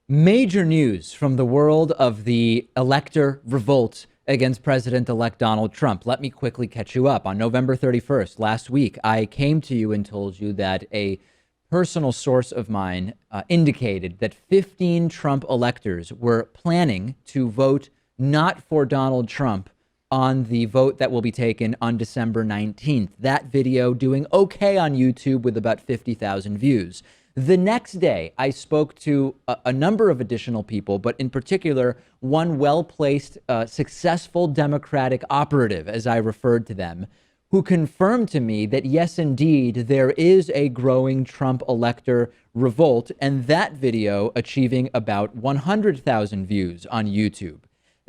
Major news from the world of the elector revolt against President-elect Donald Trump. Let me quickly catch you up. On November 31st, last week, I came to you and told you that a personal source of mine indicated that 15 Trump electors were planning to vote not for Donald Trump on the vote that will be taken on December 19th. That video doing okay on YouTube with about 50,000 views. The next day, I spoke to a number of additional people, but in particular, one well-placed, successful Democratic operative, as I referred to them, who confirmed to me that, yes, indeed, there is a growing Trump elector revolt, and that video achieving about 100,000 views on YouTube.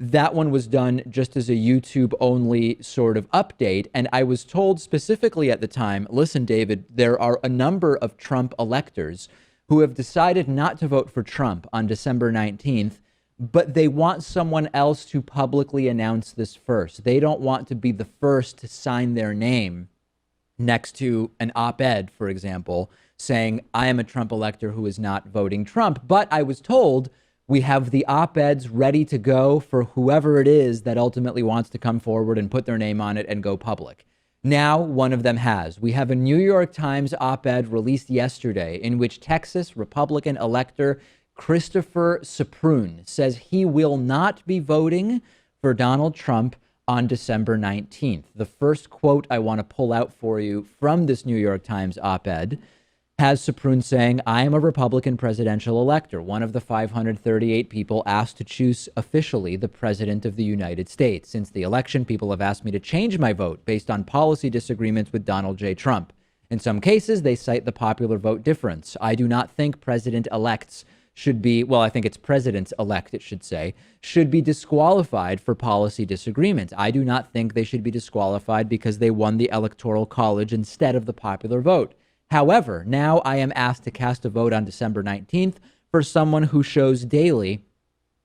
That one was done just as a YouTube-only sort of update, and I was told specifically at the time, listen, David, there are a number of Trump electors who have decided not to vote for Trump on December 19th, but they want someone else to publicly announce this first. They don't want to be the first to sign their name next to an op-ed, for example, saying, I am a Trump elector who is not voting Trump. But I was told we have the op-eds ready to go for whoever it is that ultimately wants to come forward and put their name on it and go public. Now, one of them has. We have a New York Times op-ed released yesterday in which Texas Republican Elector Christopher Suprun says he will not be voting for Donald Trump on December 19th. The first quote I want to pull out for you from this New York Times op-ed has Suprun saying, I am a Republican presidential elector, one of the 538 people asked to choose officially the president of the United States. Since the election, people have asked me to change my vote based on policy disagreements with Donald J. Trump. In some cases, they cite the popular vote difference. I do not think president-elects should be, well, I think it's presidents-elect, it should say, should be disqualified for policy disagreements. I do not think they should be disqualified because they won the Electoral College instead of the popular vote. However, now I am asked to cast a vote on December 19th for someone who shows daily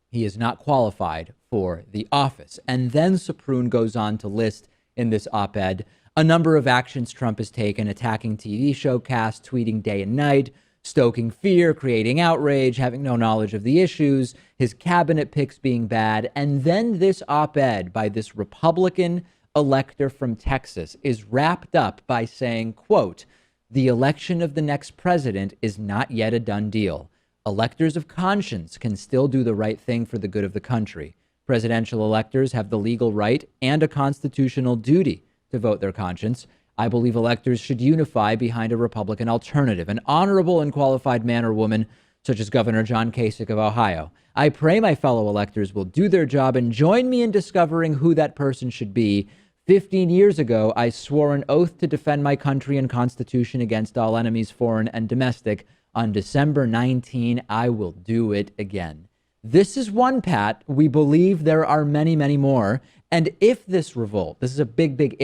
he is not qualified for the office. And then Suprun goes on to list in this op-ed a number of actions Trump has taken, attacking TV show casts, tweeting day and night, stoking fear, creating outrage, having no knowledge of the issues, his cabinet picks being bad. And then this op-ed by this Republican elector from Texas is wrapped up by saying, quote, the election of the next president is not yet a done deal. Electors of conscience can still do the right thing for the good of the country. Presidential electors have the legal right and a constitutional duty to vote their conscience. I believe electors should unify behind a Republican alternative, an honorable and qualified man or woman, such as Governor John Kasich of Ohio. I pray my fellow electors will do their job and join me in discovering who that person should be. 15 years ago, I swore an oath to defend my country and Constitution against all enemies, foreign and domestic. On December 19, I will do it again. This is one, Pat. We believe there are many, many more. And if this revolt, this is a big, big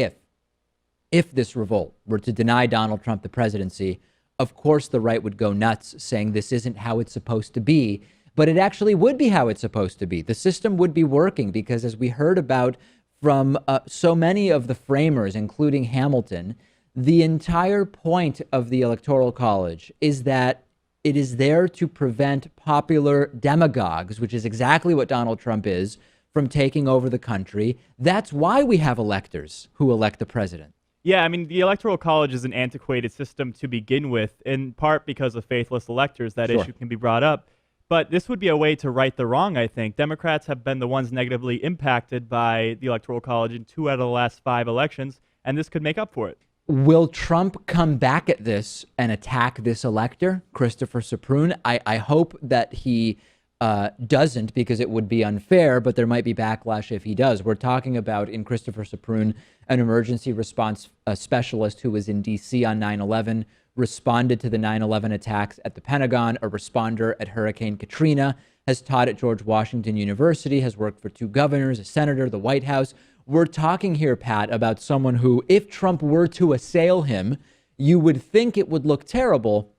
if this revolt were to deny Donald Trump the presidency, of course the right would go nuts saying this isn't how it's supposed to be. But it actually would be how it's supposed to be. The system would be working because, as we heard about from so many of the framers, including Hamilton, the entire point of the Electoral College is that it is there to prevent popular demagogues, which is exactly what Donald Trump is, from taking over the country. That's why we have electors who elect the president. Yeah, I mean, the Electoral College is an antiquated system to begin with, in part because of faithless electors. That Sure. issue can be brought up. But this would be a way to right the wrong, I think. Democrats have been the ones negatively impacted by the Electoral College in 2 out of the last 5 elections, and this could make up for it. Will Trump come back at this and attack this elector, Christopher Suprun? I hope that he doesn't, because it would be unfair, but there might be backlash if he does. We're talking about, in Christopher Suprun, an emergency response specialist who was in D.C. on 9/11, responded to the 9/11 attacks at the Pentagon, a responder at Hurricane Katrina, has taught at George Washington University, has worked for 2 governors, a senator, the White House. We're talking here, Pat, about someone who, if Trump were to assail him, you would think it would look terrible.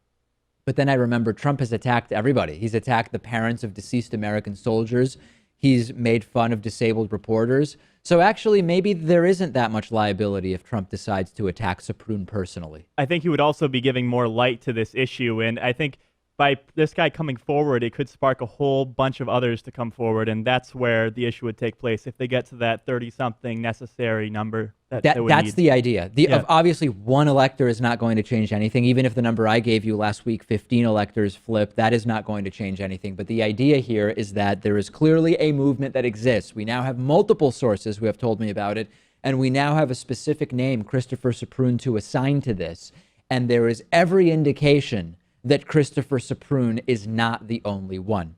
But then I remember Trump has attacked everybody. He's attacked the parents of deceased American soldiers. He's made fun of disabled reporters. So actually, maybe there isn't that much liability if Trump decides to attack Suprun personally. I think he would also be giving more light to this issue. And I think by this guy coming forward, it could spark a whole bunch of others to come forward, and that's where the issue would take place if they get to that 30-something necessary number that they would That's need. the idea. Obviously, one elector is not going to change anything. Even if the number I gave you last week, 15 electors flip, that is not going to change anything. But the idea here is that there is clearly a movement that exists. We now have multiple sources who have told me about it, and we now have a specific name, Christopher Suprun, to assign to this. And there is every indication that Christopher Suprun is not the only one.